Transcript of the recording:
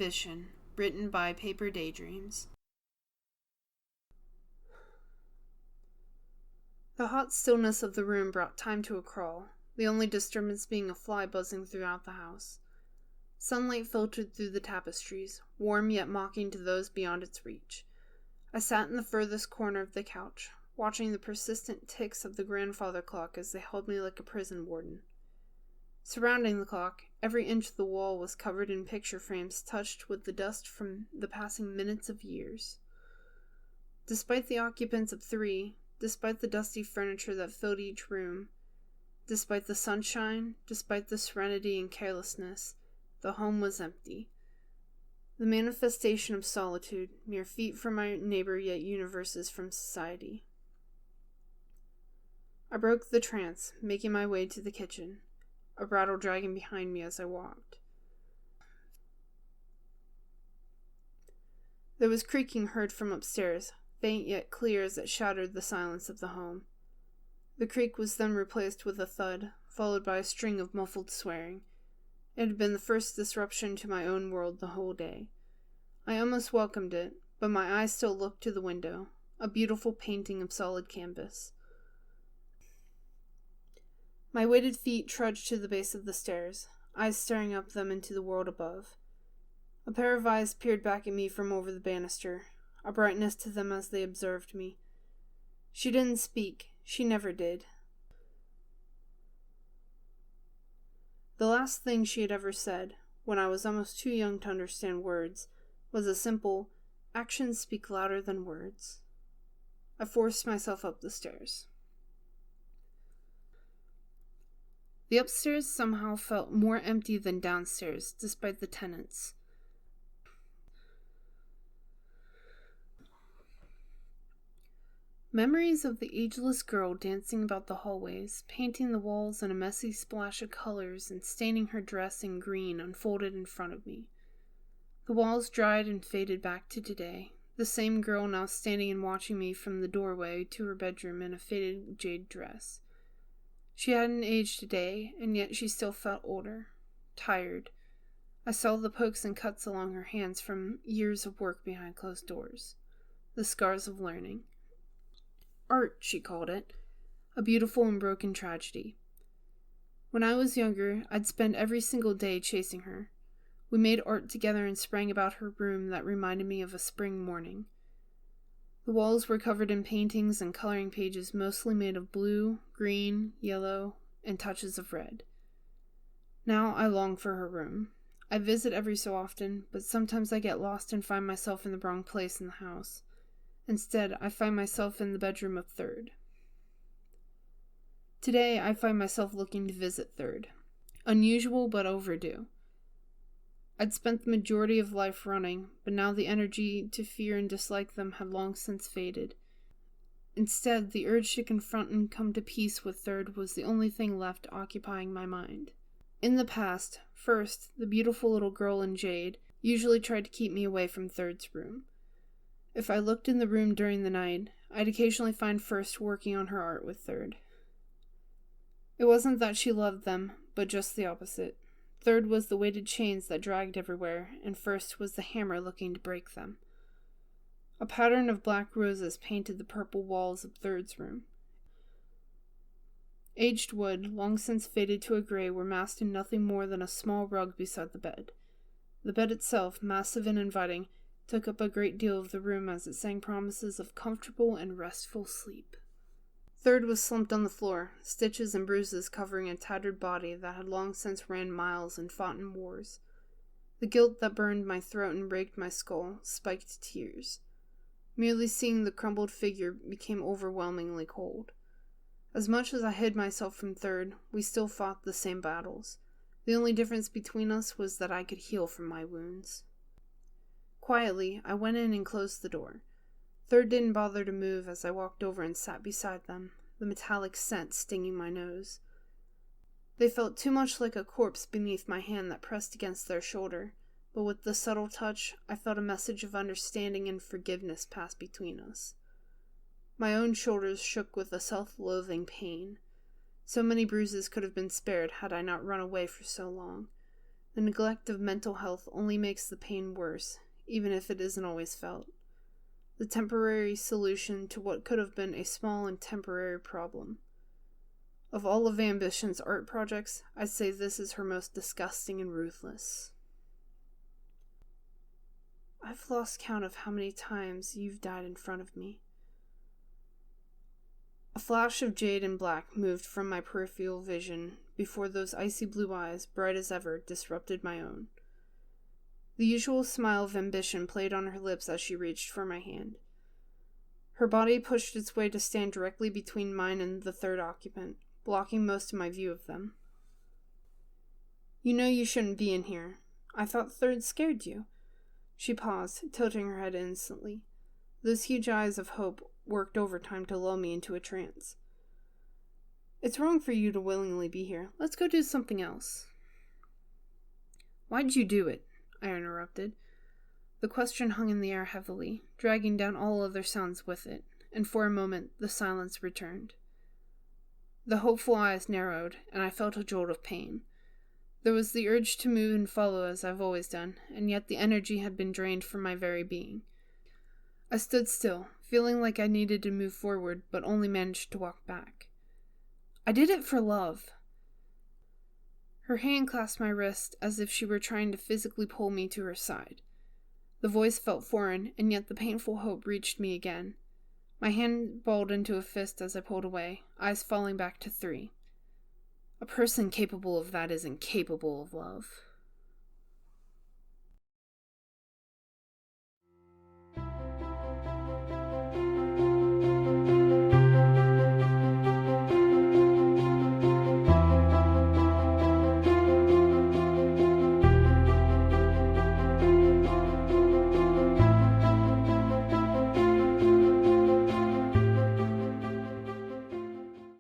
Edition, written by Paper Daydreams. The hot stillness of the room brought time to a crawl, the only disturbance being a fly buzzing throughout the house. Sunlight filtered through the tapestries, warm yet mocking to those beyond its reach. I sat in the furthest corner of the couch, watching the persistent ticks of the grandfather clock as they held me like a prison warden. Surrounding the clock, every inch of the wall was covered in picture frames touched with the dust from the passing minutes of years. Despite the occupants of 3, despite the dusty furniture that filled each room, despite the sunshine, despite the serenity and carelessness, the home was empty. The manifestation of solitude, mere feet from my neighbor yet universes from society. I broke the trance, making my way to the kitchen, a rattle dragging behind me as I walked. There was creaking heard from upstairs, faint yet clear as it shattered the silence of the home. The creak was then replaced with a thud, followed by a string of muffled swearing. It had been the first disruption to my own world the whole day. I almost welcomed it, but my eyes still looked to the window, a beautiful painting of solid canvas. My weighted feet trudged to the base of the stairs, eyes staring up them into the world above. A pair of eyes peered back at me from over the banister, a brightness to them as they observed me. She didn't speak. She never did. The last thing she had ever said, when I was almost too young to understand words, was a simple, "Actions speak louder than words." I forced myself up the stairs. The upstairs somehow felt more empty than downstairs, despite the tenants. Memories of the ageless girl dancing about the hallways, painting the walls in a messy splash of colors and staining her dress in green unfolded in front of me. The walls dried and faded back to today, the same girl now standing and watching me from the doorway to her bedroom in a faded jade dress. She hadn't aged a day, and yet she still felt older, tired. I saw the pokes and cuts along her hands from years of work behind closed doors, the scars of learning. Art, she called it, a beautiful and broken tragedy. When I was younger, I'd spend every single day chasing her. We made art together and sprang about her room that reminded me of a spring morning. The walls were covered in paintings and coloring pages mostly made of blue, green, yellow, and touches of red. Now I long for her room. I visit every so often, but sometimes I get lost and find myself in the wrong place in the house. Instead, I find myself in the bedroom of Third. Today, I find myself looking to visit Third. Unusual but overdue. I'd spent the majority of life running, but now the energy to fear and dislike them had long since faded. Instead, the urge to confront and come to peace with Third was the only thing left occupying my mind. In the past, First, the beautiful little girl in jade, usually tried to keep me away from Third's room. If I looked in the room during the night, I'd occasionally find First working on her art with Third. It wasn't that she loved them, but just the opposite. Third was the weighted chains that dragged everywhere, and First was the hammer looking to break them. A pattern of black roses painted the purple walls of Third's room. Aged wood, long since faded to a gray, were massed in nothing more than a small rug beside the bed. The bed itself, massive and inviting, took up a great deal of the room as it sang promises of comfortable and restful sleep. Third was slumped on the floor, stitches and bruises covering a tattered body that had long since ran miles and fought in wars. The guilt that burned my throat and raked my skull spiked tears. Merely seeing the crumbled figure became overwhelmingly cold. As much as I hid myself from Third, we still fought the same battles. The only difference between us was that I could heal from my wounds. Quietly, I went in and closed the door. Third didn't bother to move as I walked over and sat beside them, the metallic scent stinging my nose. They felt too much like a corpse beneath my hand that pressed against their shoulder, but with the subtle touch, I felt a message of understanding and forgiveness pass between us. My own shoulders shook with a self-loathing pain. So many bruises could have been spared had I not run away for so long. The neglect of mental health only makes the pain worse, even if it isn't always felt. The temporary solution to what could have been a small and temporary problem. Of all of Ambition's art projects, I'd say this is her most disgusting and ruthless. I've lost count of how many times you've died in front of me. A flash of jade and black moved from my peripheral vision before those icy blue eyes, bright as ever, disrupted my own. The usual smile of ambition played on her lips as she reached for my hand. Her body pushed its way to stand directly between mine and the third occupant, blocking most of my view of them. You know you shouldn't be in here. I thought third scared you. She paused, tilting her head instantly. Those huge eyes of hope worked overtime to lull me into a trance. It's wrong for you to willingly be here. Let's go do something else. Why'd you do it? I interrupted. The question hung in the air heavily, dragging down all other sounds with it, and for a moment the silence returned. The hopeful eyes narrowed, and I felt a jolt of pain. There was the urge to move and follow as I've always done, and yet the energy had been drained from my very being. I stood still, feeling like I needed to move forward, but only managed to walk back. I did it for love. Her hand clasped my wrist as if she were trying to physically pull me to her side. The voice felt foreign, and yet the painful hope reached me again. My hand balled into a fist as I pulled away, eyes falling back to 3. A person capable of that isn't capable of love.